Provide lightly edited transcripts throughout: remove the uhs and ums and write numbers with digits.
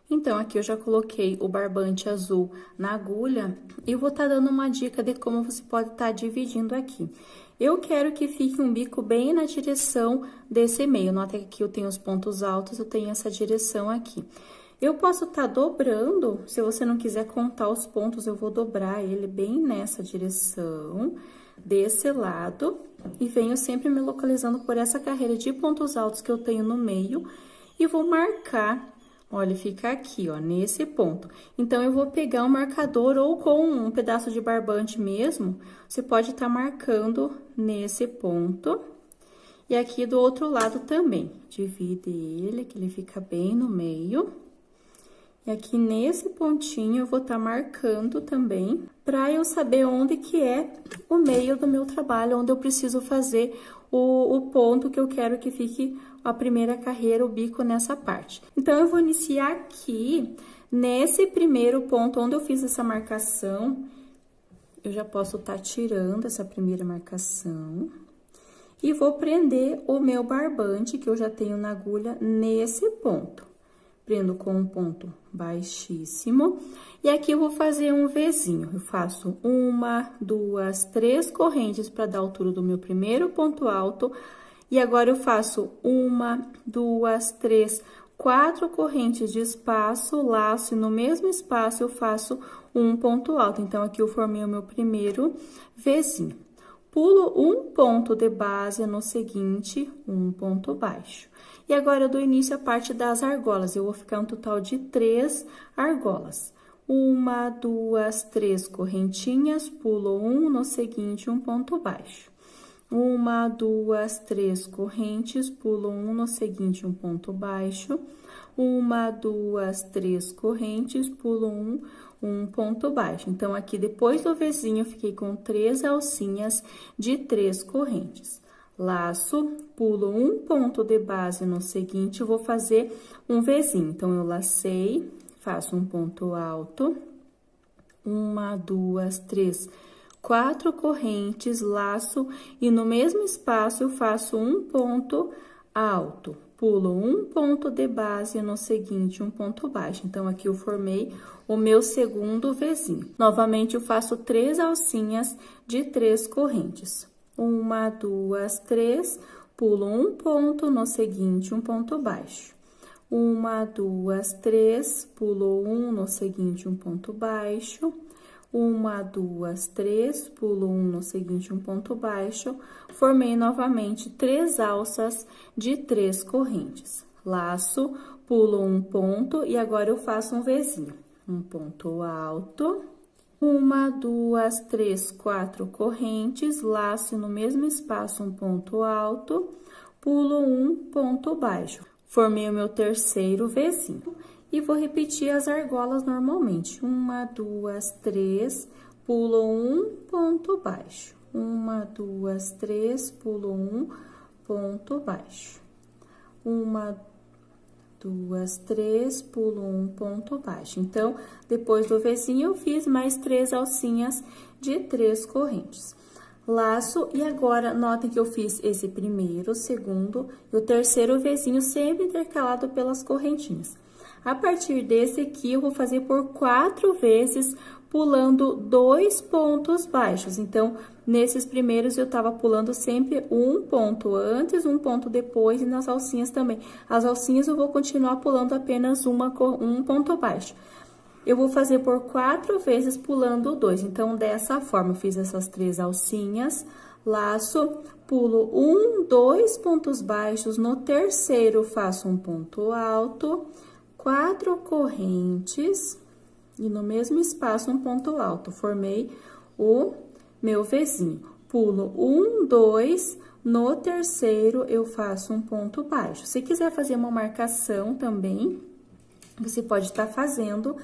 Então, aqui eu já coloquei o barbante azul na agulha e vou estar dando uma dica de como você pode estar dividindo aqui. Eu quero que fique um bico bem na direção desse meio. Nota que aqui eu tenho os pontos altos, eu tenho essa direção aqui. Eu posso estar dobrando, se você não quiser contar os pontos, eu vou dobrar ele bem nessa direção, desse lado, e venho sempre me localizando por essa carreira de pontos altos que eu tenho no meio, e vou marcar. Olha, fica aqui, ó, nesse ponto. Então, eu vou pegar um marcador ou com um pedaço de barbante mesmo, você pode estar marcando nesse ponto. E aqui do outro lado também, divide ele, que ele fica bem no meio. E aqui nesse pontinho eu vou estar marcando também, para eu saber onde que é o meio do meu trabalho, onde eu preciso fazer o ponto que eu quero que fique a primeira carreira, o bico nessa parte. Então, eu vou iniciar aqui, nesse primeiro ponto onde eu fiz essa marcação, eu já posso estar tirando essa primeira marcação. E vou prender o meu barbante, que eu já tenho na agulha, nesse ponto. Prendo com um ponto baixíssimo. E aqui eu vou fazer um Vzinho. Eu faço 1, 2, 3 correntes para dar a altura do meu primeiro ponto alto. E agora eu faço 1, 2, 3, 4 correntes de espaço, laço, e no mesmo espaço eu faço um ponto alto. Então, aqui eu formei o meu primeiro Vzinho. Pulo um ponto de base no seguinte, um ponto baixo. E agora, eu dou início à parte das argolas. Eu vou ficar um total de 3 argolas. 1, 2, 3 correntinhas, pulo um no seguinte, um ponto baixo. 1, 2, 3 correntes, pulo um no seguinte, um ponto baixo. 1, 2, 3 correntes, pulo um ponto baixo. Então, aqui depois do Vzinho, eu fiquei com 3 alcinhas de 3 correntes. Laço, pulo um ponto de base no seguinte, eu vou fazer um Vzinho. Então, eu lacei, faço um ponto alto, 1, 2, 3, 4 correntes, laço, e no mesmo espaço eu faço um ponto alto. Pulo um ponto de base no seguinte, um ponto baixo. Então, aqui eu formei o meu segundo Vzinho. Novamente, eu faço 3 alcinhas de 3 correntes. 1, 2, 3, pulo um ponto no seguinte, um ponto baixo. 1, 2, 3, pulo um no seguinte, um ponto baixo. 1, 2, 3, pulo um no seguinte, um ponto baixo. Formei novamente 3 alças de 3 correntes. Laço, pulo um ponto e agora eu faço um Vzinho. Um ponto alto. 1, 2, 3, 4 correntes, laço no mesmo espaço um ponto alto, pulo um ponto baixo. Formei o meu terceiro Vzinho. E vou repetir as argolas normalmente. 1, 2, 3, pulo um ponto baixo. 1, 2, 3, pulo um ponto baixo. 1, 2, 3, pulo um ponto baixo. Então, depois do Vzinho, eu fiz mais 3 alcinhas de 3 correntes. Laço, e agora, notem que eu fiz esse primeiro, segundo e o terceiro Vzinho, sempre intercalado pelas correntinhas. A partir desse aqui, eu vou fazer por 4 vezes, pulando 2 pontos baixos. Então, nesses primeiros, eu tava pulando sempre um ponto antes, um ponto depois, e nas alcinhas também. As alcinhas, eu vou continuar pulando apenas um ponto baixo. Eu vou fazer por 4 vezes, pulando 2. Então, dessa forma, eu fiz essas 3 alcinhas, laço, pulo 1, 2 pontos baixos, no terceiro, faço um ponto alto, 4 correntes, e no mesmo espaço, um ponto alto. Formei o meu Vzinho. Pulo 1, 2, no terceiro, eu faço um ponto baixo. Se quiser fazer uma marcação também, você pode estar fazendo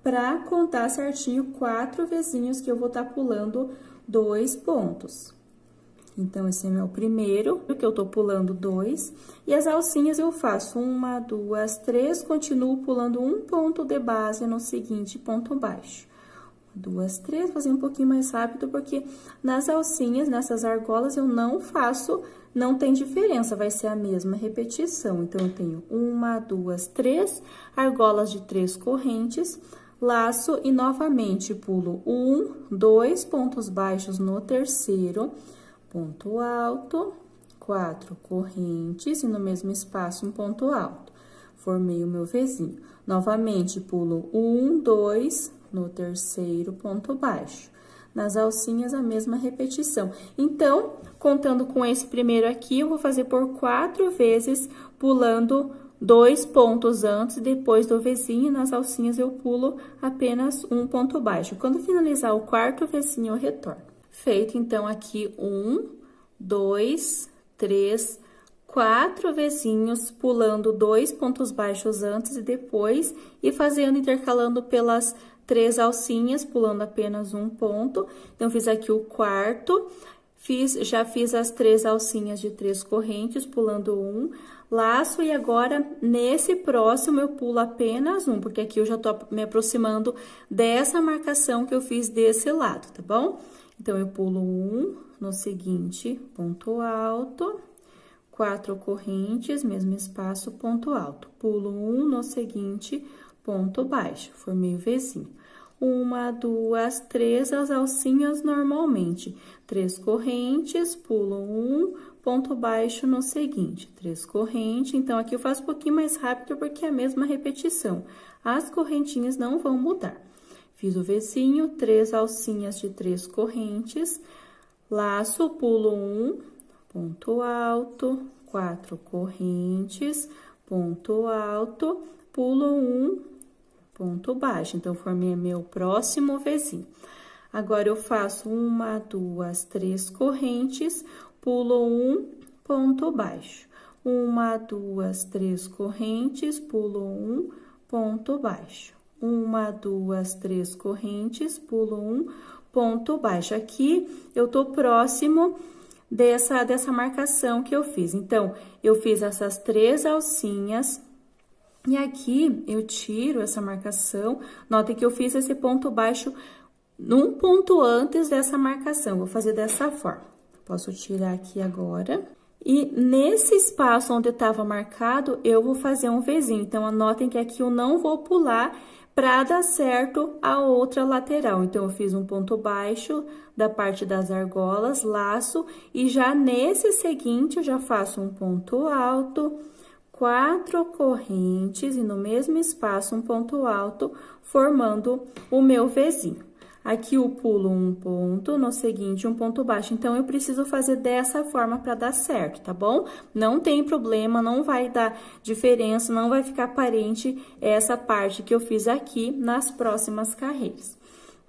para contar certinho 4 Vzinhos que eu vou estar pulando 2 pontos. Então, esse é meu primeiro, que eu tô pulando 2. E as alcinhas eu faço 1, 2, 3, continuo pulando um ponto de base no seguinte ponto baixo. duas, três, vou fazer um pouquinho mais rápido, porque nas alcinhas, nessas argolas, eu não faço, não tem diferença, vai ser a mesma repetição. Então, eu tenho uma, duas, três, argolas de 3 correntes, laço e novamente pulo 1, 2 pontos baixos no terceiro, ponto alto, 4 correntes e no mesmo espaço um ponto alto. Formei o meu Vzinho. Novamente, pulo 1, 2 no terceiro ponto baixo. Nas alcinhas, a mesma repetição. Então, contando com esse primeiro aqui, eu vou fazer por 4 vezes, pulando 2 pontos antes e depois do Vzinho. Nas alcinhas, eu pulo apenas um ponto baixo. Quando finalizar o quarto Vzinho, eu retorno. Feito, então, aqui 1, 2, 3, 4 Vzinhos, pulando 2 pontos baixos antes e depois, e fazendo, intercalando pelas 3 alcinhas, pulando apenas um ponto. Então, fiz aqui o quarto, já fiz as 3 alcinhas de 3 correntes, pulando um, laço, e agora, nesse próximo, eu pulo apenas um, porque aqui eu já tô me aproximando dessa marcação que eu fiz desse lado, tá bom? Então, eu pulo um, no seguinte, ponto alto, 4 correntes, mesmo espaço, ponto alto. Pulo um, no seguinte, ponto baixo, formei o Vzinho. Uma, duas, três, as alcinhas normalmente. 3 correntes, pulo um, ponto baixo no seguinte. 3 correntes, então, aqui eu faço um pouquinho mais rápido porque é a mesma repetição. As correntinhas não vão mudar. Fiz o Vzinho, 3 alcinhas de 3 correntes, laço, pulo um, ponto alto, 4 correntes, ponto alto, pulo um, ponto baixo. Então, formei meu próximo Vzinho. Agora, eu faço uma, duas, 3 correntes, pulo um, ponto baixo. Uma, duas, 3 correntes, pulo um, ponto baixo. Uma, duas, 3 correntes, pulo um, ponto baixo. Aqui, eu tô próximo dessa marcação que eu fiz. Então, eu fiz essas 3 alcinhas, e aqui eu tiro essa marcação. Notem que eu fiz esse ponto baixo num ponto antes dessa marcação. Vou fazer dessa forma. Posso tirar aqui agora. E nesse espaço onde estava marcado, eu vou fazer um Vzinho. Então, anotem que aqui eu não vou pular para dar certo a outra lateral. Então, eu fiz um ponto baixo da parte das argolas, laço, e já nesse seguinte, eu já faço um ponto alto, 4 correntes, e no mesmo espaço, um ponto alto, formando o meu Vzinho. Aqui, eu pulo um ponto, no seguinte, um ponto baixo. Então, eu preciso fazer dessa forma para dar certo, tá bom? Não tem problema, não vai dar diferença, não vai ficar aparente essa parte que eu fiz aqui nas próximas carreiras.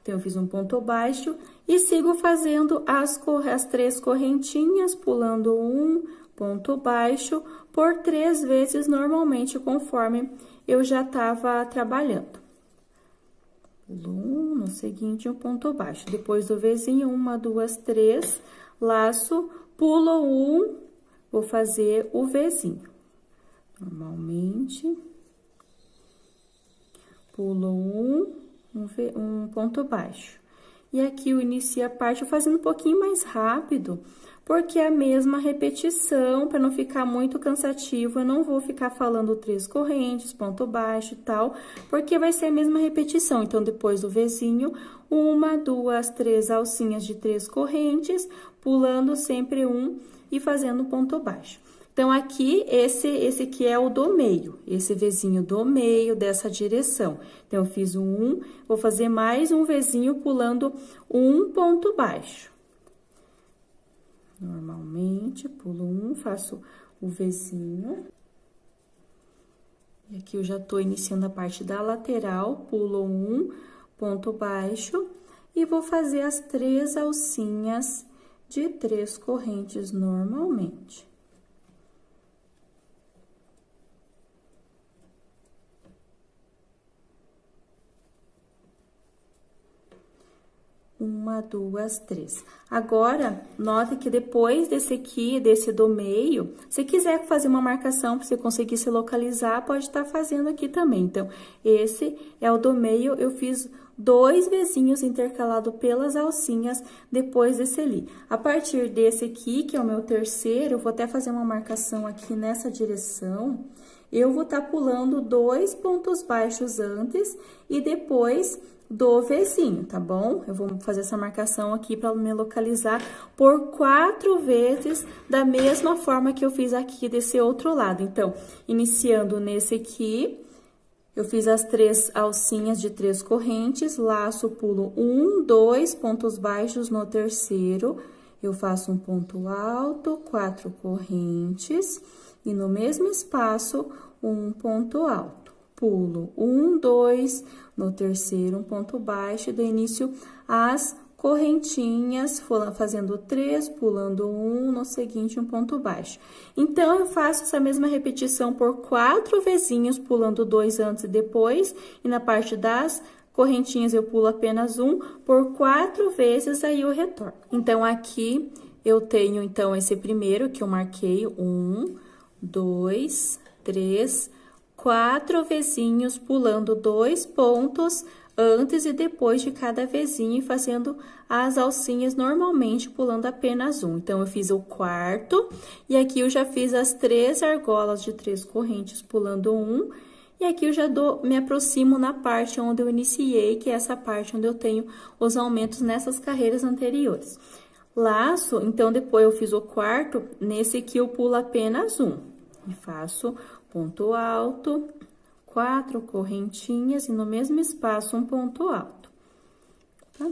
Então, eu fiz um ponto baixo e sigo fazendo as 3 correntinhas, pulando um ponto baixo por 3 vezes normalmente, conforme eu já estava trabalhando. Pulo um, no seguinte, um ponto baixo. Depois do Vzinho, uma, duas, 3, laço, pulo um, vou fazer o Vzinho. Normalmente, pulo um ponto baixo. E aqui eu inicio a parte fazendo um pouquinho mais rápido, porque é a mesma repetição, para não ficar muito cansativo, eu não vou ficar falando 3 correntes, ponto baixo e tal, porque vai ser a mesma repetição. Então, depois do Vzinho, uma, duas, 3 alcinhas de 3 correntes, pulando sempre um e fazendo ponto baixo. Então, aqui, esse aqui é o do meio, esse Vzinho do meio dessa direção. Então, eu fiz um, vou fazer mais um Vzinho pulando um ponto baixo. Normalmente, pulo um, faço o Vzinho. E aqui eu já tô iniciando a parte da lateral, pulo um, ponto baixo, e vou fazer as 3 alcinhas de 3 correntes normalmente. uma, duas, três. Agora, nota que depois desse aqui, desse do meio, se quiser fazer uma marcação para você conseguir se localizar, pode estar fazendo aqui também. Então, esse é o do meio, eu fiz 2 vezinhos intercalados pelas alcinhas depois desse ali. A partir desse aqui, que é o meu terceiro, eu vou até fazer uma marcação aqui nessa direção. Eu vou estar pulando 2 pontos baixos antes e depois do vezinho, tá bom? Eu vou fazer essa marcação aqui para me localizar por 4 vezes da mesma forma que eu fiz aqui desse outro lado. Então, iniciando nesse aqui, eu fiz as 3 alcinhas de 3 correntes, laço, pulo 1, 2 pontos baixos no terceiro, eu faço um ponto alto, 4 correntes, e no mesmo espaço, um ponto alto. Pulo 1, 2, no terceiro, um ponto baixo, e dou início às correntinhas, fazendo 3, pulando 1, no seguinte, um ponto baixo. Então, eu faço essa mesma repetição por 4 vezinhos, pulando 2 antes e depois, e na parte das correntinhas eu pulo apenas 1, por 4 vezes, aí eu retorno. Então, aqui eu tenho, então, esse primeiro que eu marquei, 1, 2, 3, 4 vezinhos, pulando 2 pontos antes e depois de cada vezinho e fazendo as alcinhas normalmente, pulando apenas 1. Então, eu fiz o quarto, e aqui eu já fiz as 3 argolas de 3 correntes, pulando 1, e aqui eu já me aproximo na parte onde eu iniciei, que é essa parte onde eu tenho os aumentos nessas carreiras anteriores. Laço, então, depois eu fiz o quarto, nesse aqui eu pulo apenas 1, e faço ponto alto, 4 correntinhas e no mesmo espaço um ponto alto, tá?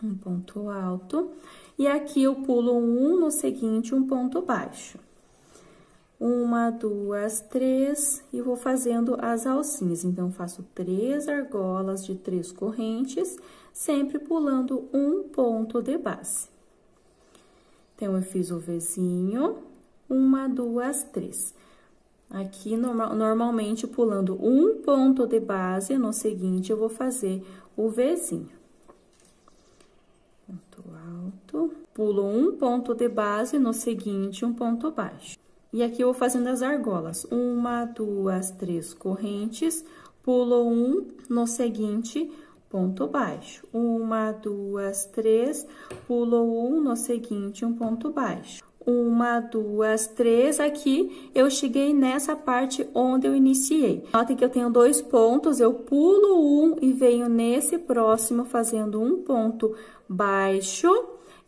Um ponto alto. E aqui eu pulo 1, no seguinte, um ponto baixo. 1, 2, 3, e vou fazendo as alcinhas. Então, faço 3 argolas de 3 correntes, sempre pulando um ponto de base. Então, eu fiz o vezinho, 1, 2, 3. Aqui, normalmente, pulando um ponto de base, no seguinte, eu vou fazer o vezinho. Ponto alto, pulo um ponto de base, no seguinte, um ponto baixo. E aqui, eu vou fazendo as argolas. 1, 2, 3 correntes, pulo 1, no seguinte, ponto baixo. 1, 2, 3, pulo 1, no seguinte, um ponto baixo. 1, 2, 3, aqui eu cheguei nessa parte onde eu iniciei. Notem que eu tenho 2 pontos, eu pulo 1 e venho nesse próximo fazendo um ponto baixo.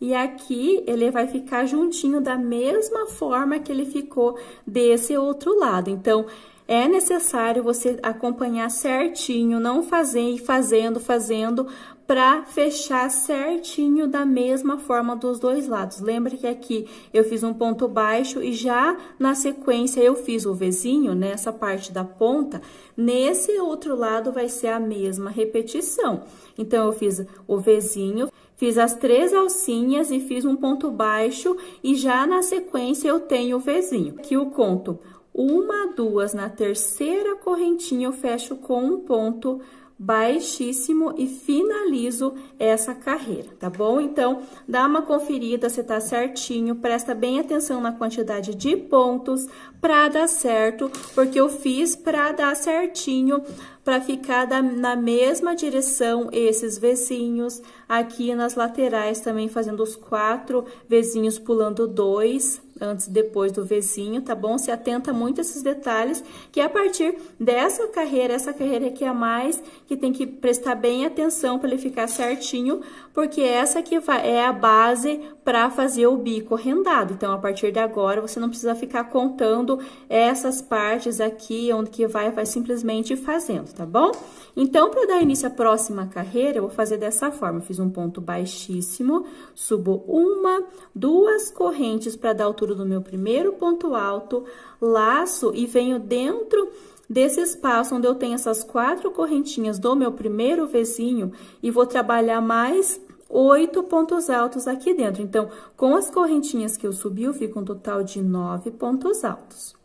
E aqui ele vai ficar juntinho da mesma forma que ele ficou desse outro lado. Então, é necessário você acompanhar certinho, não fazer e fazendo, para fechar certinho da mesma forma dos dois lados. Lembra que aqui eu fiz um ponto baixo e já na sequência eu fiz o vezinho nessa parte da ponta. Nesse outro lado vai ser a mesma repetição. Então, eu fiz o vezinho, fiz as 3 alcinhas e fiz um ponto baixo e já na sequência eu tenho o vezinho. Aqui eu conto 1, 2, na terceira correntinha eu fecho com um ponto baixíssimo e finalizo essa carreira, tá bom? Então, dá uma conferida se tá certinho, presta bem atenção na quantidade de pontos para dar certo, porque eu fiz para dar certinho, para ficar na mesma direção esses vezinhos, aqui nas laterais também fazendo os 4 vezinhos, pulando 2 antes e depois do vezinho, tá bom? Se atenta muito a esses detalhes, que a partir dessa carreira, essa carreira aqui é a mais, que tem que prestar bem atenção para ele ficar certinho, porque essa aqui é a base para fazer o bico rendado. Então, a partir de agora, você não precisa ficar contando essas partes aqui, onde que vai simplesmente fazendo, tá bom? Então, para dar início à próxima carreira, eu vou fazer dessa forma. Eu fiz um ponto baixíssimo, subo 1, 2 correntes para dar altura do meu primeiro ponto alto, laço e venho dentro desse espaço onde eu tenho essas 4 correntinhas do meu primeiro vezinho e vou trabalhar mais 8 pontos altos aqui dentro. Então, com as correntinhas que eu subi, eu fico um total de 9 pontos altos.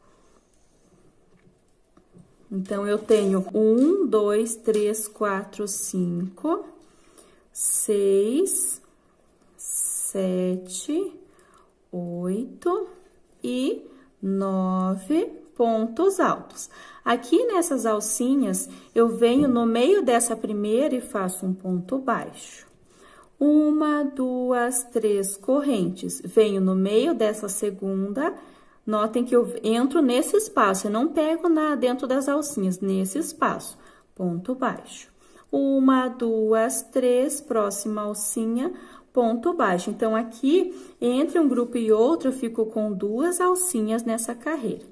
Então, eu tenho 1, 2, 3, 4, 5, 6, 7, 8 e 9 pontos altos. Aqui nessas alcinhas, eu venho no meio dessa primeira e faço um ponto baixo. 1, 2, 3 correntes. Venho no meio dessa segunda. Notem que eu entro nesse espaço, eu não pego dentro das alcinhas, nesse espaço. Ponto baixo. 1, 2, 3, próxima alcinha, ponto baixo. Então, aqui, entre um grupo e outro, eu fico com 2 alcinhas nessa carreira.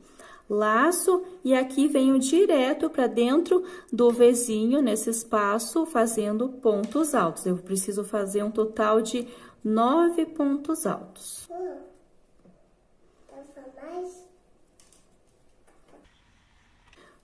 Laço, e aqui venho direto para dentro do Vzinho, nesse espaço, fazendo pontos altos. Eu preciso fazer um total de 9 pontos altos.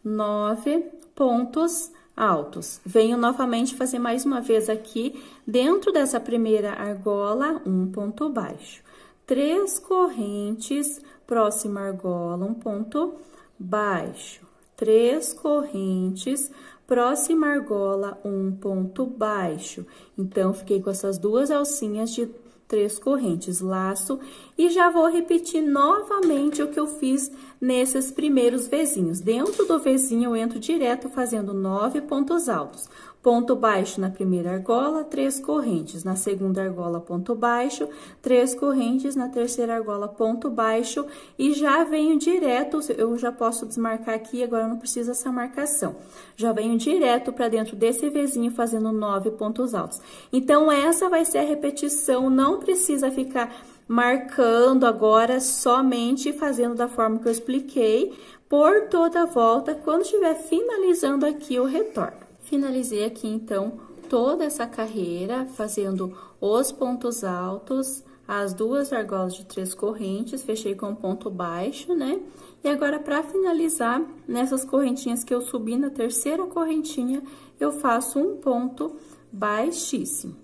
9 pontos altos. Venho novamente fazer mais uma vez aqui, dentro dessa primeira argola, um ponto baixo. 3 correntes, próxima argola, um ponto baixo. 3 correntes, próxima argola, um ponto baixo. Então, fiquei com essas 2 alcinhas de 3 correntes, laço, e já vou repetir novamente o que eu fiz nesses primeiros Vzinhos. Dentro do Vzinho, eu entro direto fazendo 9 pontos altos. Ponto baixo na primeira argola, 3 correntes. Na segunda argola, ponto baixo, 3 correntes. Na terceira argola, ponto baixo. E já venho direto, eu já posso desmarcar aqui, agora não precisa essa marcação. Já venho direto para dentro desse Vzinho, fazendo 9 pontos altos. Então, essa vai ser a repetição, não precisa ficar marcando agora, somente fazendo da forma que eu expliquei, por toda a volta. Quando estiver finalizando aqui, eu retorno. Finalizei aqui, então, toda essa carreira, fazendo os pontos altos, as 2 argolas de 3 correntes, fechei com ponto baixo, né? E agora, para finalizar, nessas correntinhas que eu subi na terceira correntinha, eu faço um ponto baixíssimo,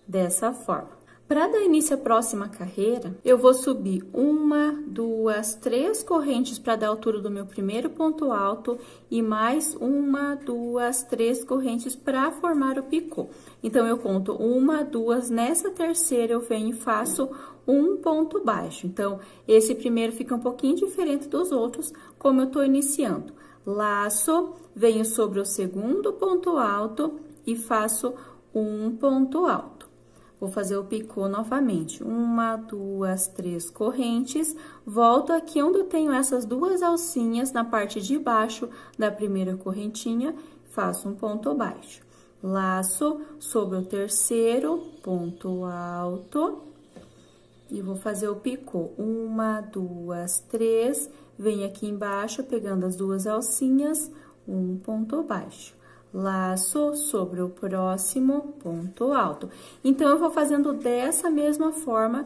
dessa forma. Para dar início à próxima carreira, eu vou subir 1, 2, 3 correntes para dar a altura do meu primeiro ponto alto e mais 1, 2, 3 correntes para formar o picô. Então, eu conto 1, 2, nessa terceira eu venho e faço um ponto baixo. Então, esse primeiro fica um pouquinho diferente dos outros, como eu tô iniciando. Laço, venho sobre o segundo ponto alto e faço um ponto alto. Vou fazer o picô novamente. 1, 2, 3 correntes. Volto aqui onde eu tenho essas 2 alcinhas na parte de baixo da primeira correntinha, faço um ponto baixo. Laço sobre o terceiro, ponto alto. E vou fazer o picô. 1, 2, 3. Venho aqui embaixo, pegando as 2 alcinhas, um ponto baixo. Laço sobre o próximo ponto alto. Então, eu vou fazendo dessa mesma forma.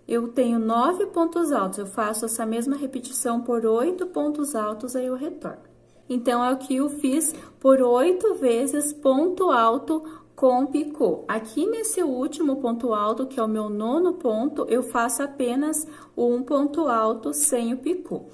Eu tenho 9 pontos altos, eu faço essa mesma repetição por 8 pontos altos, aí eu retorno. Então, é o que eu fiz por 8 vezes ponto alto com picô. Aqui nesse último ponto alto, que é o meu 9º ponto, eu faço apenas um ponto alto sem o picô.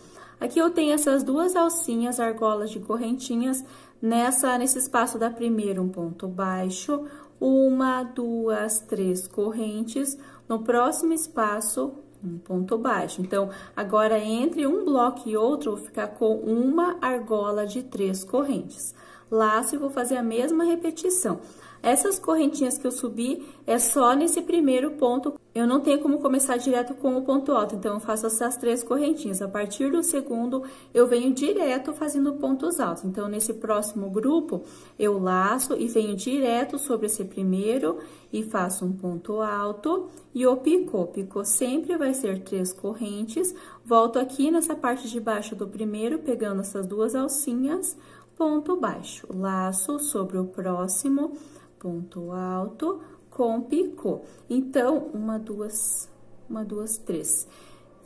Aqui eu tenho essas 2 alcinhas, argolas de correntinhas, nesse espaço da primeira, um ponto baixo, 1, 2, 3 correntes, no próximo espaço, um ponto baixo. Então, agora, entre um bloco e outro, eu vou ficar com uma argola de 3 correntes. Laço e vou fazer a mesma repetição. Essas correntinhas que eu subi é só nesse primeiro ponto. Eu não tenho como começar direto com o ponto alto, então eu faço essas 3 correntinhas. A partir do segundo, eu venho direto fazendo pontos altos. Então, nesse próximo grupo, eu laço e venho direto sobre esse primeiro e faço um ponto alto e o picô. Picô sempre vai ser 3 correntes. Volto aqui nessa parte de baixo do primeiro, pegando essas 2 alcinhas, ponto baixo. Laço sobre o próximo, ponto alto com picô. Então, 1, 2, 3.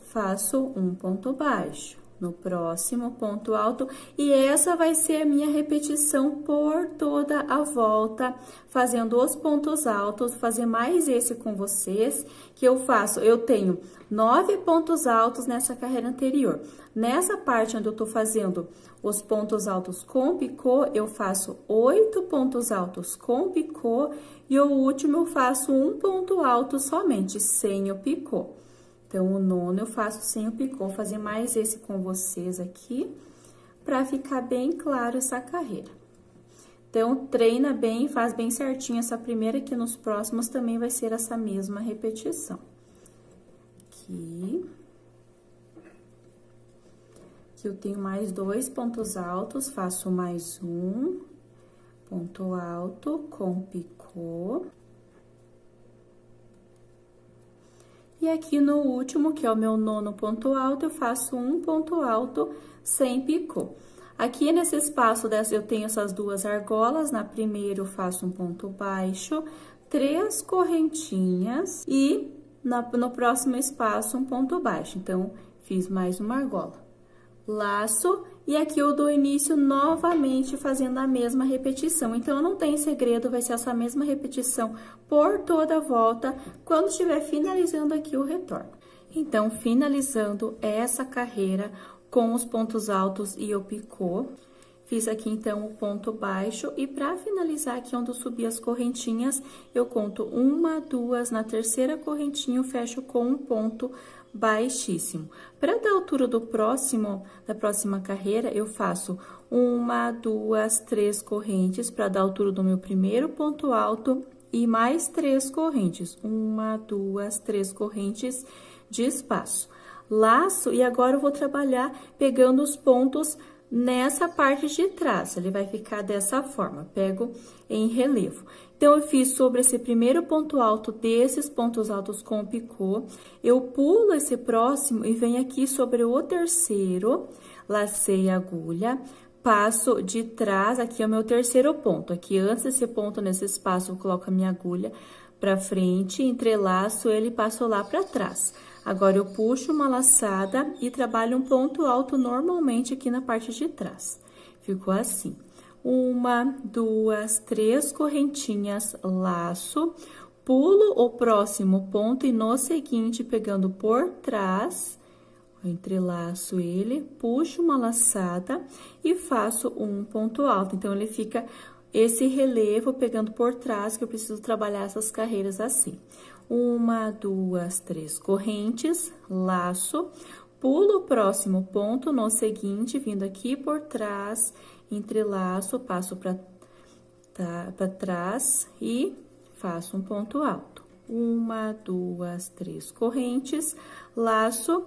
Faço um ponto baixo. no próximo ponto alto, e essa vai ser a minha repetição por toda a volta, fazendo os pontos altos. Vou fazer mais esse com vocês, que eu tenho 9 pontos altos nessa carreira anterior. Nessa parte onde eu tô fazendo os pontos altos com picô, eu faço 8 pontos altos com picô, e o último eu faço um ponto alto somente, sem o picô. Então, o nono eu faço sem o picô. Vou fazer mais esse com vocês aqui, pra ficar bem claro essa carreira. Então, treina bem, faz bem certinho essa primeira, que nos próximos também vai ser essa mesma repetição. Aqui. Aqui eu tenho mais 2 pontos altos, faço mais um ponto alto com picô. E aqui no último, que é o meu nono ponto alto, eu faço um ponto alto sem picô. Aqui nesse espaço eu tenho essas 2 argolas. Na primeira eu faço um ponto baixo, 3 correntinhas e no próximo espaço um ponto baixo. Então, fiz mais uma argola. Laço, e aqui eu dou início novamente fazendo a mesma repetição. Então, não tem segredo, vai ser essa mesma repetição por toda a volta, quando estiver finalizando aqui o retorno. Então, finalizando essa carreira com os pontos altos e o picô, fiz aqui, então, o ponto baixo, e para finalizar aqui onde eu subi as correntinhas, eu conto 1, 2, na terceira correntinha eu fecho com um ponto baixíssimo. Para dar altura da próxima carreira, eu faço 1, 2, 3 correntes para dar altura do meu primeiro ponto alto e mais 3 correntes. 1, 2, 3 correntes de espaço. Laço, e agora eu vou trabalhar pegando os pontos nessa parte de trás. Ele vai ficar dessa forma, pego em relevo. Então, eu fiz sobre esse primeiro ponto alto desses pontos altos com picô, eu pulo esse próximo e venho aqui sobre o terceiro, lacei a agulha, passo de trás, aqui é o meu terceiro ponto. Aqui, antes desse ponto, nesse espaço, eu coloco a minha agulha pra frente, entrelaço ele e passo lá pra trás. Agora, eu puxo uma laçada e trabalho um ponto alto normalmente aqui na parte de trás. Ficou assim. 1, 2, 3 correntinhas, laço, pulo o próximo ponto e no seguinte, pegando por trás, entrelaço ele, puxo uma laçada e faço um ponto alto. Então, ele fica esse relevo pegando por trás, que eu preciso trabalhar essas carreiras assim. 1, 2, 3 correntes, laço, pulo o próximo ponto no seguinte, vindo aqui por trás, entrelaço, passo para trás e faço um ponto alto. 1, 2, 3 correntes, laço,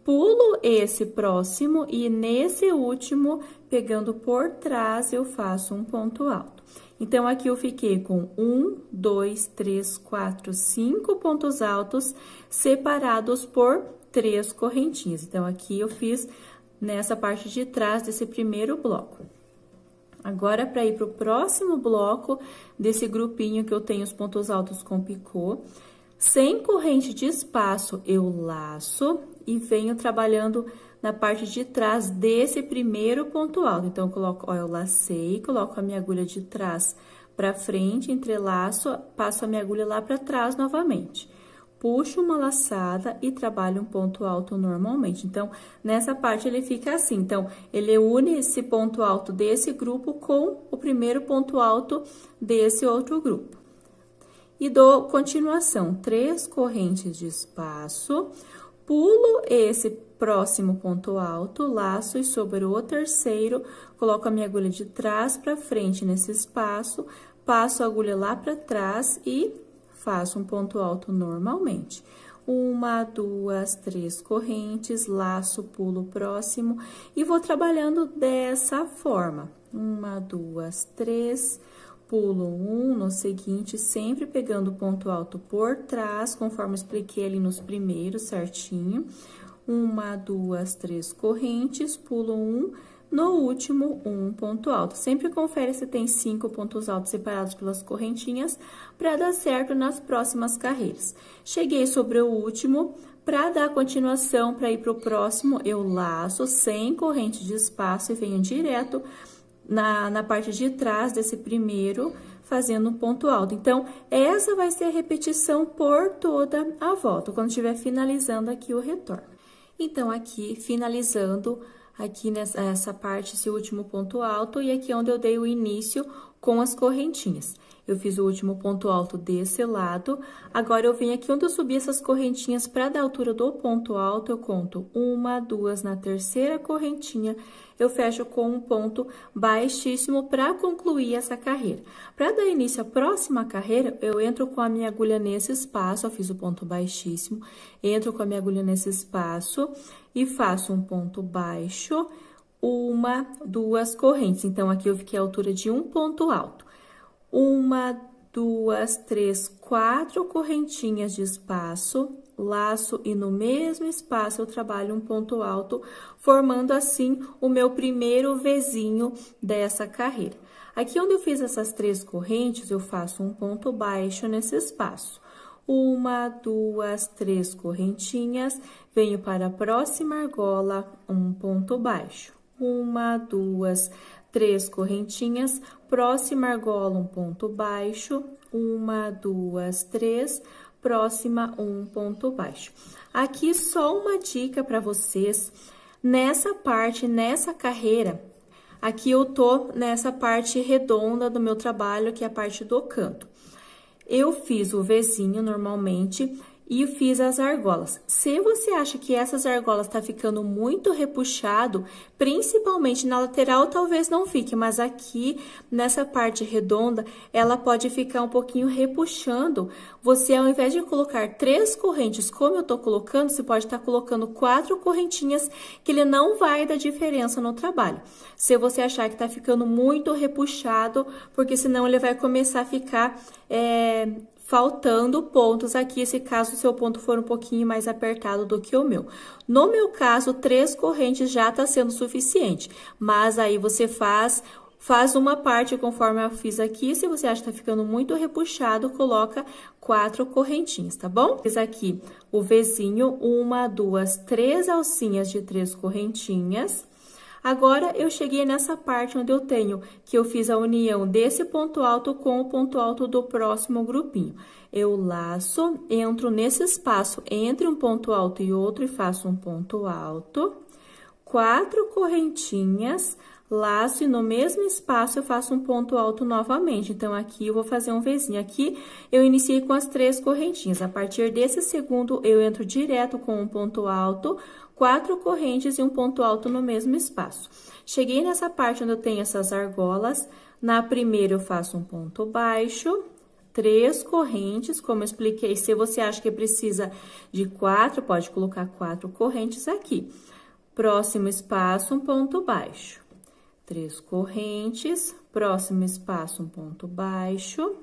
pulo esse próximo e nesse último, pegando por trás, eu faço um ponto alto. Então, aqui eu fiquei com 1, 2, 3, 4, 5 pontos altos separados por 3 correntinhas. Então, aqui eu fiz nessa parte de trás desse primeiro bloco. Agora, para ir para o próximo bloco desse grupinho que eu tenho os pontos altos com picô, sem corrente de espaço, eu laço e venho trabalhando na parte de trás desse primeiro ponto alto. Então, eu coloco, ó, eu lacei, coloco a minha agulha de trás para frente, entrelaço, passo a minha agulha lá para trás novamente. Puxo uma laçada e trabalho um ponto alto normalmente. Então, nessa parte ele fica assim. Então, ele une esse ponto alto desse grupo com o primeiro ponto alto desse outro grupo. E dou continuação, 3 correntes de espaço, pulo esse próximo ponto alto, laço e sobre o terceiro, coloco a minha agulha de trás para frente nesse espaço, passo a agulha lá para trás e faço um ponto alto normalmente. 1, 2, 3 correntes, laço, pulo próximo e vou trabalhando dessa forma. 1, 2, 3, pulo 1 no seguinte, sempre pegando o ponto alto por trás, conforme eu expliquei ali nos primeiros, certinho. 1, 2, 3 correntes, pulo 1, no último, um ponto alto. Sempre confere se tem 5 pontos altos separados pelas correntinhas, para dar certo nas próximas carreiras. Cheguei sobre o último, Para dar continuação, para ir para o próximo, eu laço sem corrente de espaço e venho direto na parte de trás desse primeiro, fazendo um ponto alto. Então, essa vai ser a repetição por toda a volta, quando estiver finalizando aqui o retorno. Então, aqui, finalizando aqui nessa parte, esse último ponto alto, e aqui onde eu dei o início com as correntinhas. Eu fiz o último ponto alto desse lado, agora eu venho aqui onde eu subi essas correntinhas para dar a altura do ponto alto, eu conto 1, 2, na terceira correntinha, eu fecho com um ponto baixíssimo para concluir essa carreira. Para dar início à próxima carreira, eu entro com a minha agulha nesse espaço, eu fiz o ponto baixíssimo, entro com a minha agulha nesse espaço e faço um ponto baixo, 1, 2 correntes. Então, aqui eu fiquei à altura de um ponto alto. 1, 2, 3, 4 correntinhas de espaço, laço e no mesmo espaço eu trabalho um ponto alto, formando assim o meu primeiro Vzinho dessa carreira. Aqui onde eu fiz essas 3 correntes, eu faço um ponto baixo nesse espaço. 1, 2, 3 correntinhas, venho para a próxima argola, um ponto baixo. 1, 2, 3 correntinhas, próxima argola, um ponto baixo, 1, 2, 3, próxima, um ponto baixo. Aqui, só uma dica para vocês, nessa parte, nessa carreira, aqui eu tô nessa parte redonda do meu trabalho, que é a parte do canto. Eu fiz o Vzinho normalmente e fiz as argolas. Se você acha que essas argolas tá ficando muito repuxado, principalmente na lateral, talvez não fique, mas aqui nessa parte redonda, ela pode ficar um pouquinho repuxando. Você, ao invés de colocar 3 correntes, como eu tô colocando, você pode estar colocando 4 correntinhas, que ele não vai dar diferença no trabalho. Se você achar que tá ficando muito repuxado, porque senão ele vai começar a ficar faltando pontos aqui, se caso o seu ponto for um pouquinho mais apertado do que o meu. No meu caso, 3 correntes já tá sendo suficiente, mas aí você faz uma parte conforme eu fiz aqui. Se você acha que tá ficando muito repuxado, coloca 4 correntinhas, tá bom? Fiz aqui o Vzinho, 1, 2, 3 alcinhas de 3 correntinhas. Agora, eu cheguei nessa parte onde eu tenho que eu fiz a união desse ponto alto com o ponto alto do próximo grupinho. Eu laço, entro nesse espaço entre um ponto alto e outro e faço um ponto alto, 4 correntinhas, laço e no mesmo espaço eu faço um ponto alto novamente. Então, aqui eu vou fazer um Vzinho. Aqui eu iniciei com as 3 correntinhas. A partir desse segundo, eu entro direto com um ponto alto, 4 correntes e um ponto alto no mesmo espaço. Cheguei nessa parte onde eu tenho essas argolas. Na primeira, eu faço um ponto baixo, 3 correntes, como eu expliquei. Se você acha que precisa de 4, pode colocar 4 correntes aqui. Próximo espaço, um ponto baixo. 3 correntes, próximo espaço, um ponto baixo.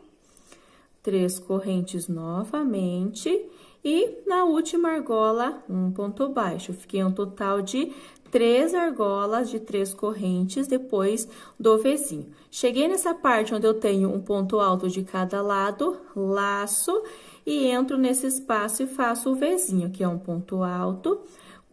3 correntes novamente. E na última argola, um ponto baixo. Fiquei um total de 3 argolas de 3 correntes depois do Vzinho. Cheguei nessa parte onde eu tenho um ponto alto de cada lado, laço e entro nesse espaço e faço o Vzinho, que é um ponto alto,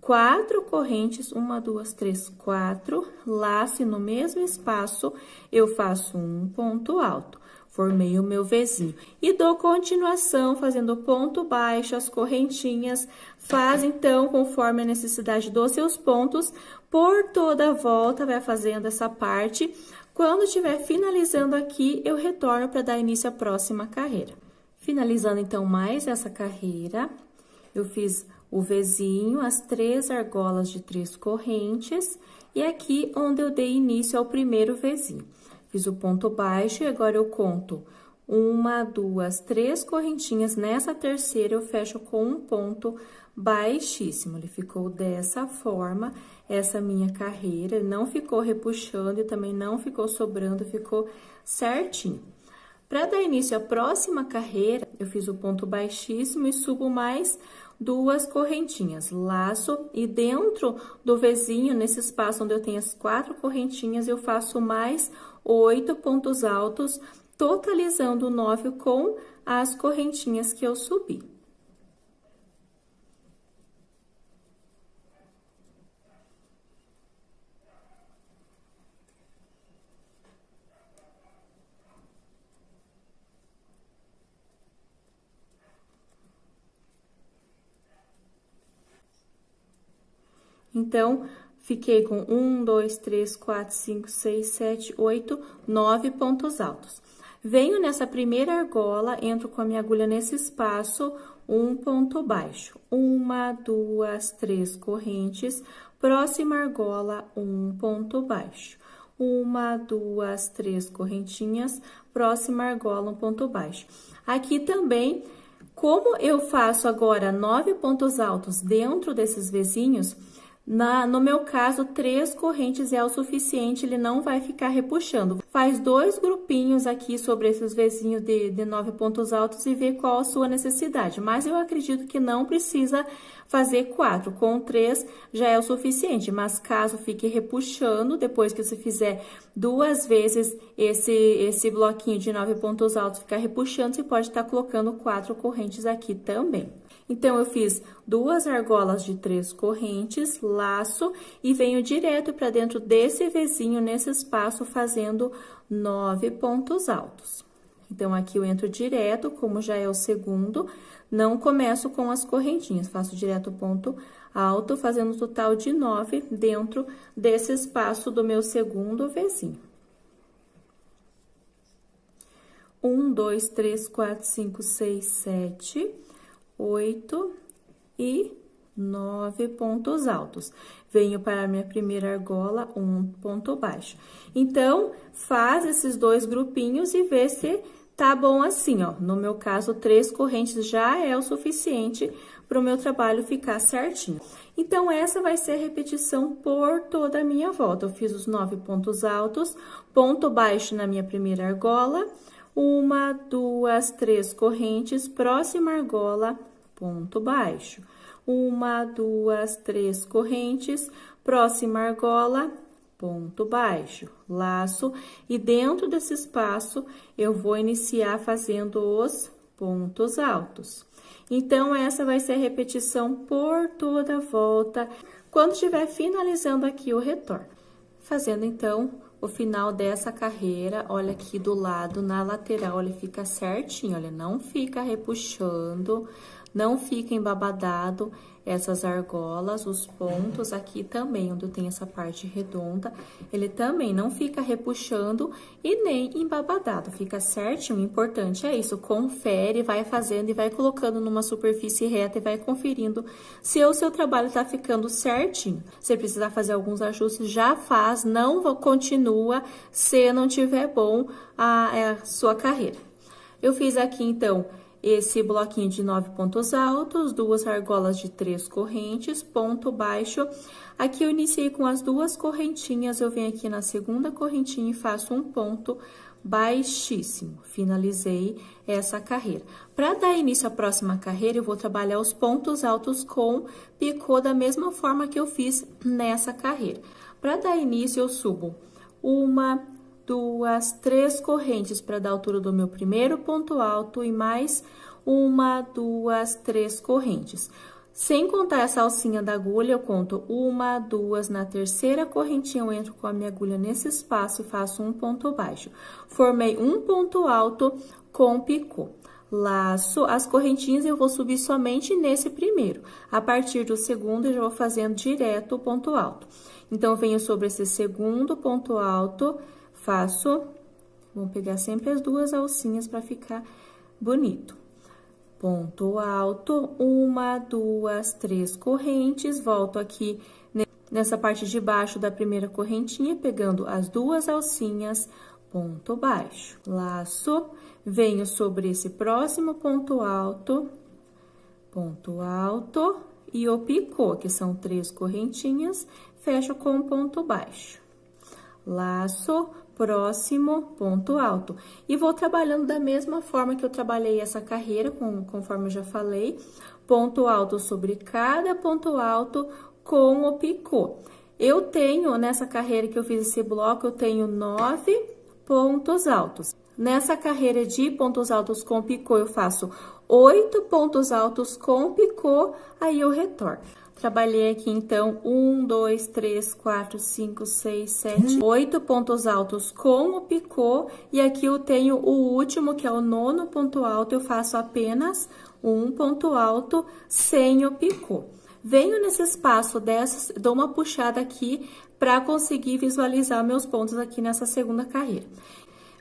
4 correntes, 1, 2, 3, 4, laço e no mesmo espaço eu faço um ponto alto. Formei o meu Vzinho. E dou continuação, fazendo ponto baixo, as correntinhas. Faz, então, conforme a necessidade dos seus pontos. Por toda a volta, vai fazendo essa parte. Quando estiver finalizando aqui, eu retorno para dar início à próxima carreira. Finalizando, então, mais essa carreira, eu fiz o Vzinho, as 3 argolas de 3 correntes. E aqui, onde eu dei início ao primeiro Vzinho. Fiz o ponto baixo e agora eu conto 1, 2, 3 correntinhas. Nessa terceira, eu fecho com um ponto baixíssimo. Ele ficou dessa forma, essa minha carreira. Ele não ficou repuxando e também não ficou sobrando, ficou certinho. Para dar início à próxima carreira, eu fiz o ponto baixíssimo e subo mais 2 correntinhas, laço e dentro do Vzinho, nesse espaço onde eu tenho as 4 correntinhas, eu faço mais 8 pontos altos, totalizando 9 com as correntinhas que eu subi. Então, fiquei com 1, 2, 3, 4, 5, 6, 7, 8, 9 pontos altos. Venho nessa primeira argola, entro com a minha agulha nesse espaço, um ponto baixo. 1, 2, 3 correntes, próxima argola, um ponto baixo. 1, 2, 3 correntinhas, próxima argola, um ponto baixo. Aqui também, como eu faço agora 9 pontos altos dentro desses vezinhos, no meu caso, 3 correntes é o suficiente, ele não vai ficar repuxando. Faz 2 grupinhos aqui sobre esses vezinhos de 9 pontos altos e vê qual a sua necessidade. Mas eu acredito que não precisa fazer 4, com 3 já é o suficiente. Mas caso fique repuxando, depois que você fizer 2 vezes esse bloquinho de 9 pontos altos ficar repuxando, você pode estar colocando 4 correntes aqui também. Então, eu fiz 2 argolas de 3 correntes, laço, e venho direto para dentro desse vezinho, nesse espaço, fazendo 9 pontos altos. Então, aqui eu entro direto, como já é o segundo, não começo com as correntinhas, faço direto ponto alto, fazendo um total de 9 dentro desse espaço do meu segundo vezinho. 1, 2, 3, 4, 5, 6, 7... 8 e 9 pontos altos. Venho para a minha primeira argola, um ponto baixo. Então, faz esses 2 grupinhos e vê se tá bom assim, ó. No meu caso, 3 correntes já é o suficiente para o meu trabalho ficar certinho. Então, essa vai ser a repetição por toda a minha volta. Eu fiz os 9 pontos altos, ponto baixo na minha primeira argola, 1, 2, 3 correntes, próxima argola, ponto baixo. 1, 2, 3 correntes, próxima argola, ponto baixo, laço. E dentro desse espaço, eu vou iniciar fazendo os pontos altos. Então, essa vai ser a repetição por toda a volta, quando estiver finalizando aqui o retorno. Fazendo, então, o final dessa carreira, olha aqui do lado, na lateral, ele fica certinho, olha, não fica repuxando, não fica embabadado essas argolas, os pontos aqui também, onde eu tenho essa parte redonda, ele também não fica repuxando e nem embabadado, fica certinho. O importante é isso, confere, vai fazendo e vai colocando numa superfície reta e vai conferindo se o seu trabalho tá ficando certinho. Se precisar fazer alguns ajustes, já faz, não continua se não tiver bom a sua carreira. Eu fiz aqui, então, esse bloquinho de 9 pontos altos, 2 argolas de 3 correntes, ponto baixo. Aqui eu iniciei com as 2 correntinhas, eu venho aqui na segunda correntinha e faço um ponto baixíssimo. Finalizei essa carreira. Para dar início à próxima carreira, eu vou trabalhar os pontos altos com picô da mesma forma que eu fiz nessa carreira. Para dar início, eu subo 1, 2, 3 correntes para dar a altura do meu primeiro ponto alto e mais 1, 2, 3 correntes. Sem contar essa alcinha da agulha, eu conto 1, 2, na terceira correntinha eu entro com a minha agulha nesse espaço e faço um ponto baixo. Formei um ponto alto com picô. Laço, as correntinhas eu vou subir somente nesse primeiro. A partir do segundo, eu já vou fazendo direto o ponto alto. Então, eu venho sobre esse segundo ponto alto, faço, vou pegar sempre as 2 alcinhas para ficar bonito. Ponto alto, 1, 2, 3 correntes, volto aqui nessa parte de baixo da primeira correntinha, pegando as 2 alcinhas, ponto baixo. Laço, venho sobre esse próximo ponto alto e o picô, que são 3 correntinhas, fecho com ponto baixo. Laço, próximo ponto alto. E vou trabalhando da mesma forma que eu trabalhei essa carreira, conforme eu já falei, ponto alto sobre cada ponto alto com o picô. Eu tenho, nessa carreira que eu fiz esse bloco, eu tenho 9 pontos altos. Nessa carreira de pontos altos com picô, eu faço 8 pontos altos com picô, aí eu retorno. Trabalhei aqui, então, 1, 2, 3, 4, 5, 6, 7, 8 pontos altos com o picô. E aqui eu tenho o último, que é o 9º ponto alto, eu faço apenas um ponto alto sem o picô. Venho nesse espaço dessas, dou uma puxada aqui para conseguir visualizar meus pontos aqui nessa segunda carreira.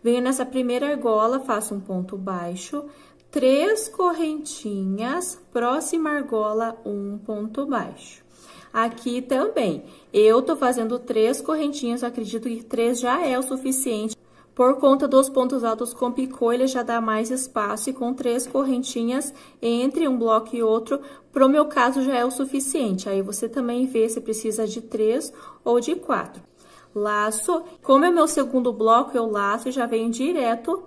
Venho nessa primeira argola, faço um ponto baixo, 3 correntinhas, próxima argola, um ponto baixo. Aqui também, eu tô fazendo 3 correntinhas, eu acredito que 3 já é o suficiente. Por conta dos pontos altos com picô, ele já dá mais espaço e com 3 correntinhas entre um bloco e outro, pro meu caso já é o suficiente. Aí você também vê se precisa de 3 ou de 4. Laço, como é meu segundo bloco, eu laço e já venho direto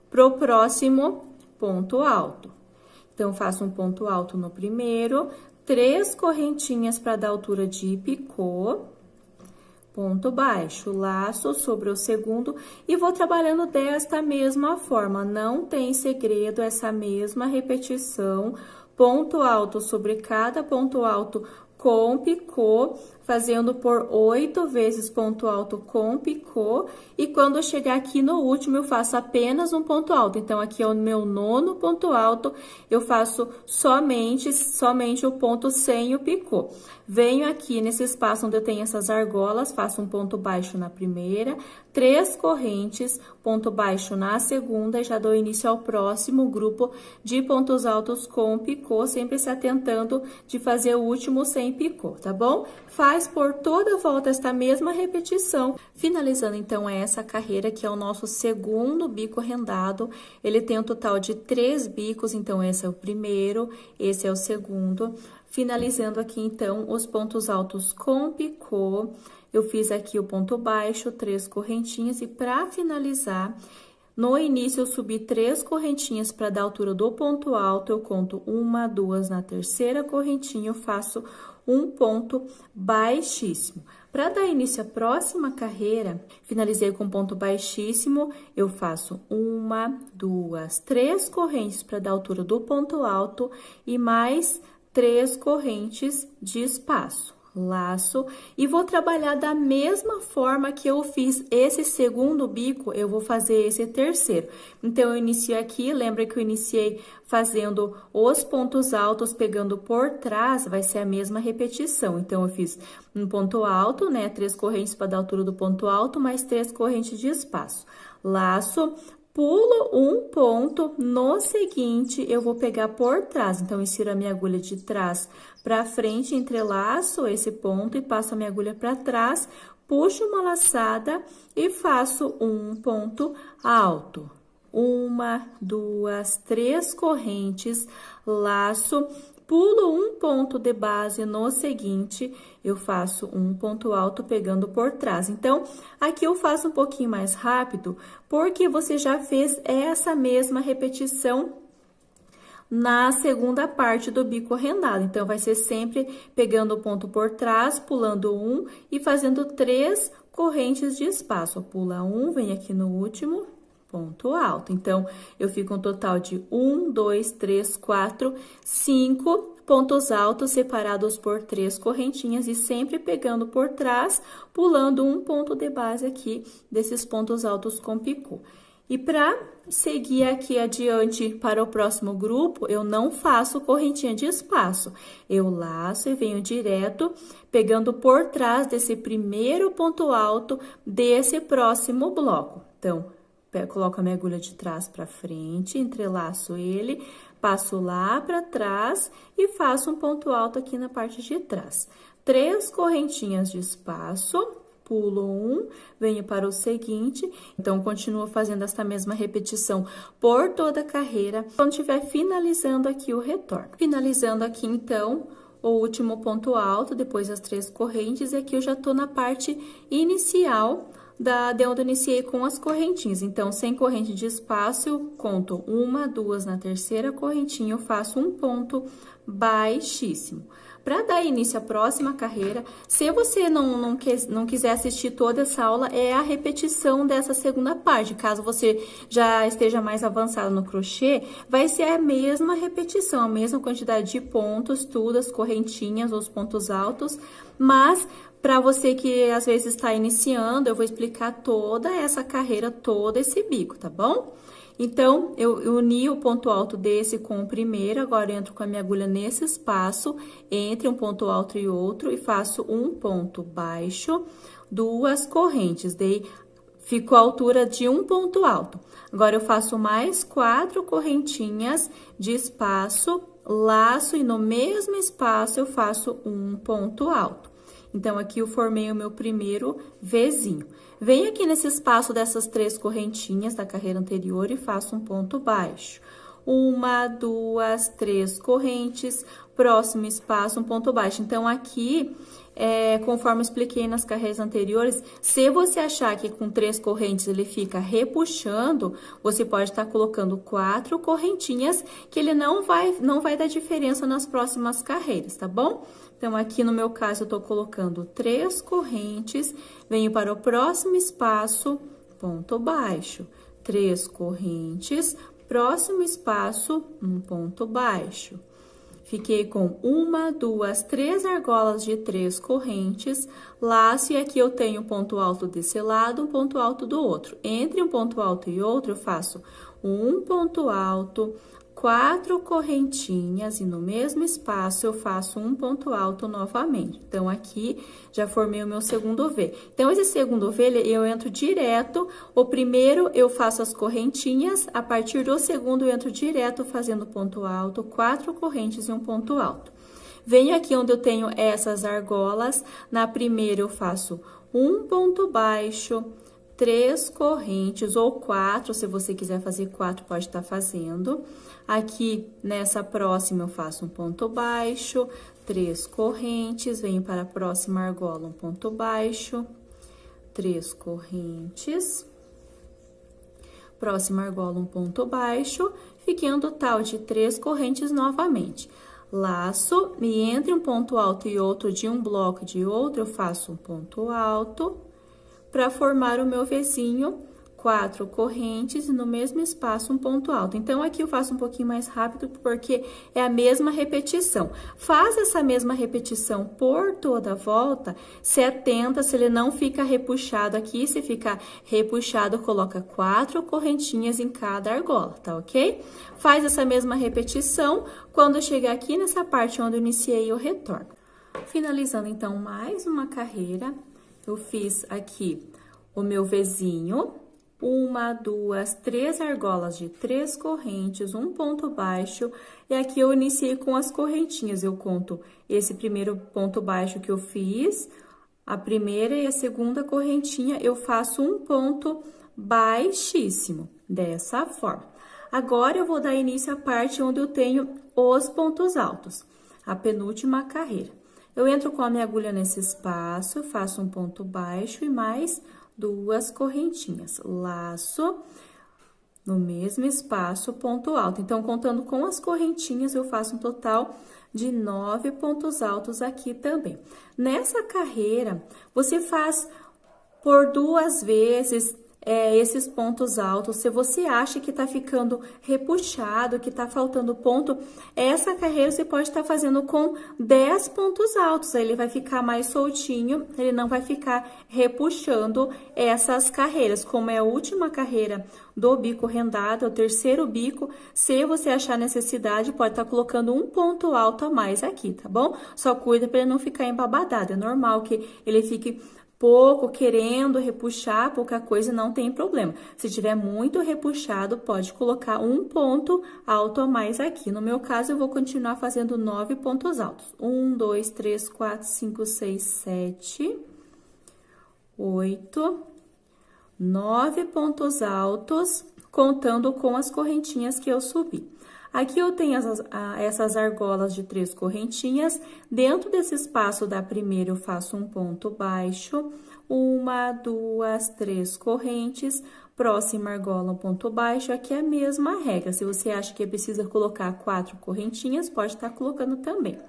pro próximo ponto alto. Então, faço um ponto alto no primeiro, 3 correntinhas para dar altura de picô, ponto baixo, laço sobre o segundo e vou trabalhando desta mesma forma, não tem segredo, essa mesma repetição, ponto alto sobre cada ponto alto com picô, fazendo por 8 vezes ponto alto com picô, e quando eu chegar aqui no último, eu faço apenas um ponto alto. Então, aqui é o meu 9º ponto alto, eu faço somente o ponto sem o picô. Venho aqui nesse espaço onde eu tenho essas argolas, faço um ponto baixo na primeira, 3 correntes, ponto baixo na segunda, e já dou início ao próximo grupo de pontos altos com picô, sempre se atentando de fazer o último sem picô, tá bom? Faz por toda a volta esta mesma repetição, finalizando então essa carreira que é o nosso segundo bico rendado. Ele tem um total de 3 bicos, então esse é o primeiro, esse é o segundo. Finalizando aqui então os pontos altos com picô, eu fiz aqui o ponto baixo, 3 correntinhas e para finalizar, no início eu subi 3 correntinhas para dar a altura do ponto alto, eu conto 1, 2, na terceira correntinha eu faço um ponto baixíssimo. Para dar início à próxima carreira, finalizei com ponto baixíssimo, eu faço 1, 2, 3 correntes para dar a altura do ponto alto e mais 3 correntes de espaço. Laço, e vou trabalhar da mesma forma que eu fiz esse segundo bico, eu vou fazer esse terceiro. Então, eu inicio aqui, lembra que eu iniciei fazendo os pontos altos, pegando por trás, vai ser a mesma repetição. Então, eu fiz um ponto alto, né, 3 correntes para dar a altura do ponto alto, mais 3 correntes de espaço. Laço, pulo um ponto, no seguinte, eu vou pegar por trás. Então, insiro a minha agulha de trás para frente, entrelaço esse ponto e passo a minha agulha para trás, puxo uma laçada e faço um ponto alto. 1, 2, 3 correntes, laço, pulo um ponto de base, no seguinte, eu faço um ponto alto pegando por trás. Então, aqui eu faço um pouquinho mais rápido, porque você já fez essa mesma repetição na segunda parte do bico rendado. Então, vai ser sempre pegando o ponto por trás, pulando um e fazendo 3 correntes de espaço. Pula um, vem aqui no último ponto alto. Então, eu fico um total de 1, 2, 3, 4, 5 pontos altos separados por 3 correntinhas e sempre pegando por trás, pulando um ponto de base aqui desses pontos altos com picô. E para seguir aqui adiante para o próximo grupo, eu não faço correntinha de espaço. Eu laço e venho direto, pegando por trás desse primeiro ponto alto desse próximo bloco. Então, coloco a minha agulha de trás para frente, entrelaço ele, passo lá para trás e faço um ponto alto aqui na parte de trás. 3 correntinhas de espaço, pulo um, venho para o seguinte, então, continuo fazendo essa mesma repetição por toda a carreira, quando estiver finalizando aqui o retorno. Finalizando aqui, então, o último ponto alto, depois as 3 correntes, e aqui eu já tô na parte inicial de onde eu iniciei com as correntinhas. Então, sem corrente de espaço, eu conto 1, 2, na terceira correntinha, eu faço um ponto baixíssimo. Para dar início à próxima carreira, se você não quiser assistir toda essa aula, é a repetição dessa segunda parte. Caso você já esteja mais avançado no crochê, vai ser a mesma repetição, a mesma quantidade de pontos, tudo, as correntinhas, os pontos altos, mas para você que às vezes está iniciando, eu vou explicar toda essa carreira, todo esse bico, tá bom? Então, eu uni o ponto alto desse com o primeiro, agora eu entro com a minha agulha nesse espaço, entre um ponto alto e outro, e faço um ponto baixo, 2 correntes, daí ficou a altura de um ponto alto. Agora, eu faço mais 4 correntinhas de espaço, laço, e no mesmo espaço eu faço um ponto alto. Então, aqui eu formei o meu primeiro Vzinho. Venho aqui nesse espaço dessas 3 correntinhas da carreira anterior e faço um ponto baixo. 1, 2, 3 correntes, próximo espaço, um ponto baixo. Então, aqui, conforme eu expliquei nas carreiras anteriores, se você achar que com 3 correntes ele fica repuxando, você pode estar colocando 4 correntinhas, que ele não vai dar diferença nas próximas carreiras, tá bom? Então, aqui no meu caso, eu tô colocando 3 correntes, venho para o próximo espaço, ponto baixo, 3 correntes, próximo espaço, um ponto baixo. Fiquei com 1, 2, 3 argolas de 3 correntes, laço, e aqui eu tenho um ponto alto desse lado, um ponto alto do outro. Entre um ponto alto e outro, eu faço um ponto alto, 4 correntinhas, e no mesmo espaço eu faço um ponto alto novamente. Então, aqui já formei o meu segundo V. Então, esse segundo V, eu entro direto, o primeiro eu faço as correntinhas, a partir do segundo eu entro direto fazendo ponto alto, 4 correntes e um ponto alto. Venho aqui onde eu tenho essas argolas, na primeira eu faço um ponto baixo, 3 correntes ou 4, se você quiser fazer 4, pode estar fazendo. Aqui, nessa próxima, eu faço um ponto baixo, 3 correntes, venho para a próxima argola, um ponto baixo, 3 correntes, próxima argola, um ponto baixo, fiquei um total de 3 correntes novamente. Laço, e entre um ponto alto e outro, de um bloco e de outro, eu faço um ponto alto, para formar o meu Vzinho, 4 correntes, e no mesmo espaço um ponto alto. Então, aqui eu faço um pouquinho mais rápido, porque é a mesma repetição. Faz essa mesma repetição por toda a volta, se atenta se ele não fica repuxado aqui. Se ficar repuxado, coloca 4 correntinhas em cada argola, tá ok? Faz essa mesma repetição, quando chegar aqui nessa parte onde eu iniciei, eu retorno. Finalizando, então, mais uma carreira, eu fiz aqui o meu Vzinho, 1, 2, 3 argolas de 3 correntes, um ponto baixo, e aqui eu iniciei com as correntinhas. Eu conto esse primeiro ponto baixo que eu fiz, a primeira e a segunda correntinha, eu faço um ponto baixíssimo, dessa forma. Agora, eu vou dar início à parte onde eu tenho os pontos altos, a penúltima carreira. Eu entro com a minha agulha nesse espaço, faço um ponto baixo e mais 2 correntinhas. Laço, no mesmo espaço, ponto alto. Então, contando com as correntinhas, eu faço um total de 9 pontos altos aqui também. Nessa carreira, você faz por 2 vezes esses pontos altos. Se você acha que tá ficando repuxado, que tá faltando ponto, essa carreira você pode estar fazendo com 10 pontos altos. Aí ele vai ficar mais soltinho, ele não vai ficar repuxando essas carreiras. Como é a última carreira do bico rendado, é o terceiro bico, se você achar necessidade, pode estar colocando um ponto alto a mais aqui, tá bom? Só cuida para ele não ficar embabadado. É normal que ele fique pouco, querendo repuxar, pouca coisa, não tem problema. Se tiver muito repuxado, pode colocar um ponto alto a mais aqui. No meu caso, eu vou continuar fazendo 9 pontos altos. 1, 2, 3, 4, 5, 6, 7, 8, 9 pontos altos, contando com as correntinhas que eu subi. Aqui eu tenho essas argolas de 3 correntinhas. Dentro desse espaço da primeira, eu faço um ponto baixo, 1, 2, 3 correntes, próxima argola, um ponto baixo. Aqui é a mesma regra. Se você acha que precisa colocar 4 correntinhas, pode estar colocando também.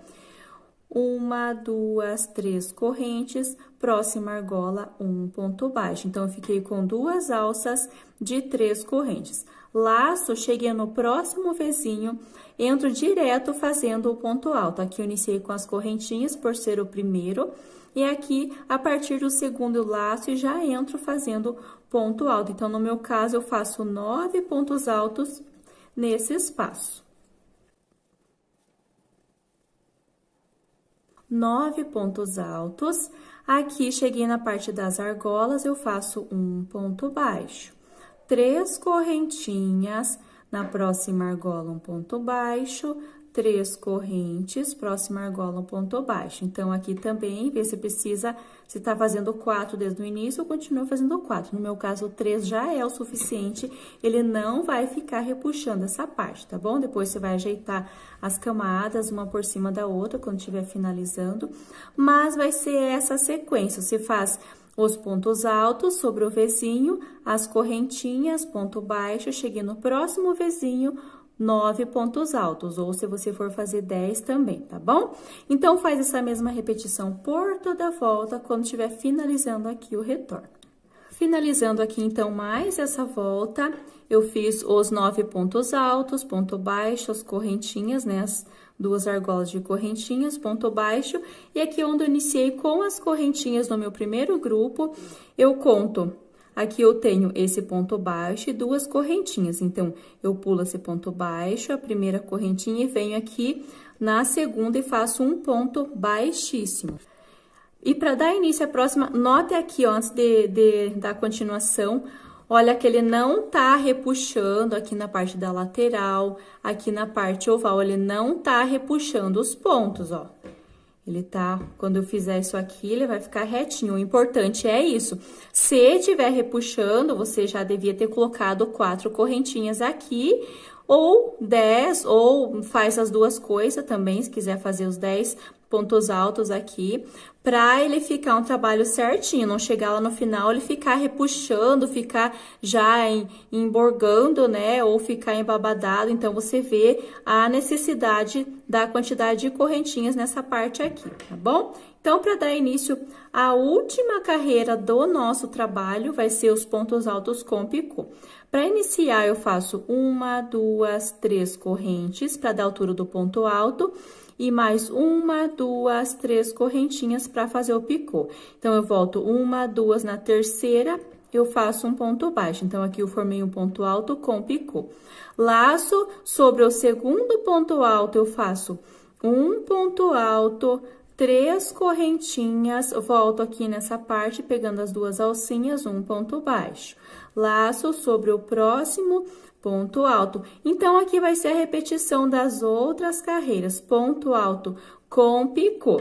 1, 2, 3 correntes, próxima argola, um ponto baixo. Então, eu fiquei com 2 alças de 3 correntes. Laço, cheguei no próximo Vzinho, entro direto fazendo o ponto alto. Aqui eu iniciei com as correntinhas, por ser o primeiro, e aqui, a partir do segundo laço, já entro fazendo ponto alto. Então, no meu caso, eu faço 9 pontos altos nesse espaço. 9 pontos altos. Aqui, cheguei na parte das argolas, eu faço um ponto baixo. 3 correntinhas, na próxima argola, um ponto baixo. 3 correntes, próxima argola, um ponto baixo. Então, aqui também, vê se precisa, se tá fazendo 4 desde o início, eu continuo fazendo 4. No meu caso, 3 já é o suficiente, ele não vai ficar repuxando essa parte, tá bom? Depois, você vai ajeitar as camadas, uma por cima da outra, quando estiver finalizando. Mas, vai ser essa sequência, você faz os pontos altos sobre o vezinho, as correntinhas, ponto baixo, cheguei no próximo vezinho, 9 pontos altos, ou se você for fazer 10 também, tá bom? Então, faz essa mesma repetição por toda a volta, quando estiver finalizando aqui o retorno. Finalizando aqui, então, mais essa volta, eu fiz os 9 pontos altos, ponto baixo, as correntinhas, né? As 2 argolas de correntinhas, ponto baixo. E aqui, onde eu iniciei com as correntinhas no meu primeiro grupo, eu conto. Aqui, eu tenho esse ponto baixo e 2 correntinhas. Então, eu pulo esse ponto baixo, a primeira correntinha, e venho aqui na segunda e faço um ponto baixíssimo. E para dar início à próxima, note aqui, ó, antes da continuação, olha que ele não tá repuxando aqui na parte da lateral, aqui na parte oval, ele não tá repuxando os pontos, ó. Ele tá, quando eu fizer isso aqui, ele vai ficar retinho. O importante é isso. Se estiver repuxando, você já devia ter colocado 4 correntinhas aqui, ou 10, ou faz as duas coisas também, se quiser fazer os 10 pontos altos aqui, pra ele ficar um trabalho certinho, não chegar lá no final, ele ficar repuxando, ficar já emborgando, né, ou ficar embabadado. Então, você vê a necessidade da quantidade de correntinhas nessa parte aqui, tá bom? Então, para dar início, a última carreira do nosso trabalho vai ser os pontos altos com picô. Para iniciar, eu faço 1, 2, 3 correntes para dar a altura do ponto alto, e mais 1, 2, 3 correntinhas para fazer o picô. Então, eu volto 1, 2 na terceira, eu faço um ponto baixo. Então, aqui eu formei um ponto alto com picô. Laço sobre o segundo ponto alto, eu faço um ponto alto, 3 correntinhas, volto aqui nessa parte, pegando as 2 alcinhas, um ponto baixo. Laço sobre o próximo ponto alto. Então, aqui vai ser a repetição das outras carreiras. Ponto alto com picô.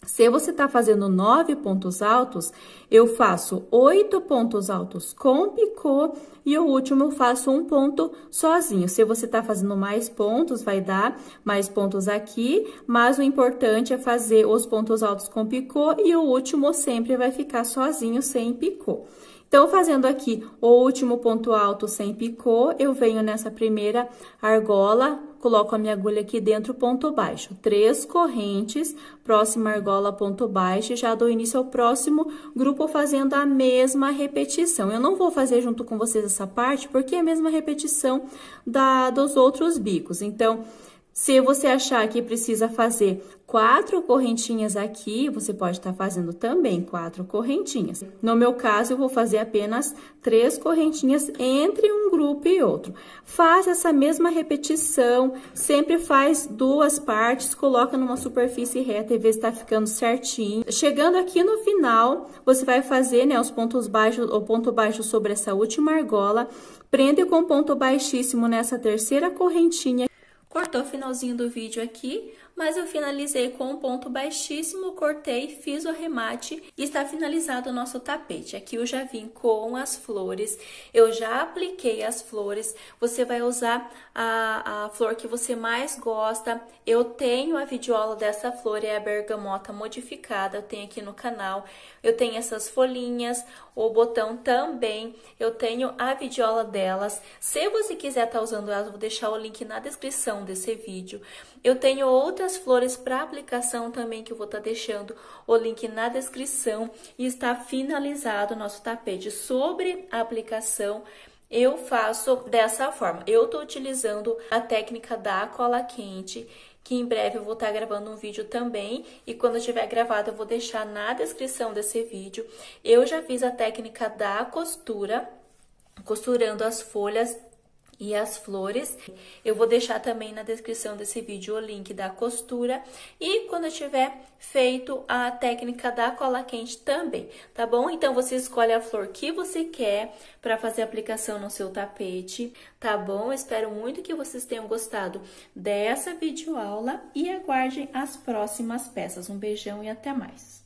Se você tá fazendo 9 pontos altos, eu faço 8 pontos altos com picô e o último eu faço um ponto sozinho. Se você tá fazendo mais pontos, vai dar mais pontos aqui, mas o importante é fazer os pontos altos com picô e o último sempre vai ficar sozinho, sem picô. Então, fazendo aqui o último ponto alto sem picô, eu venho nessa primeira argola, coloco a minha agulha aqui dentro, ponto baixo. 3 correntes, próxima argola, ponto baixo, e já dou início ao próximo grupo fazendo a mesma repetição. Eu não vou fazer junto com vocês essa parte, porque é a mesma repetição dos outros bicos. Então, se você achar que precisa fazer 4 correntinhas aqui, você pode estar fazendo também 4 correntinhas. No meu caso, eu vou fazer apenas 3 correntinhas entre um grupo e outro. Faz essa mesma repetição, sempre faz 2 partes, coloca numa superfície reta e vê se tá ficando certinho. Chegando aqui no final, você vai fazer, né, os pontos baixos, o ponto baixo sobre essa última argola, prende com ponto baixíssimo nessa terceira correntinha. Cortou o finalzinho do vídeo aqui, mas eu finalizei com um ponto baixíssimo, cortei, fiz o arremate e está finalizado o nosso tapete. Aqui eu já vim com as flores, eu já apliquei as flores, você vai usar a flor que você mais gosta. Eu tenho a vidiola dessa flor, é a bergamota modificada, eu tenho aqui no canal. Eu tenho essas folhinhas, o botão também, eu tenho a vidiola delas. Se você quiser estar usando elas, eu vou deixar o link na descrição desse vídeo. Eu tenho outras flores para aplicação também, que eu vou estar deixando o link na descrição. E está finalizado o nosso tapete. Sobre a aplicação, eu faço dessa forma. Eu tô utilizando a técnica da cola quente, que em breve eu vou estar gravando um vídeo também, e quando eu tiver gravado eu vou deixar na descrição desse vídeo. Eu já fiz a técnica da costura, costurando as folhas e as flores. Eu vou deixar também na descrição desse vídeo o link da costura e quando eu tiver feito a técnica da cola quente também, tá bom? Então, você escolhe a flor que você quer para fazer a aplicação no seu tapete, tá bom? Espero muito que vocês tenham gostado dessa videoaula e aguardem as próximas peças. Um beijão e até mais!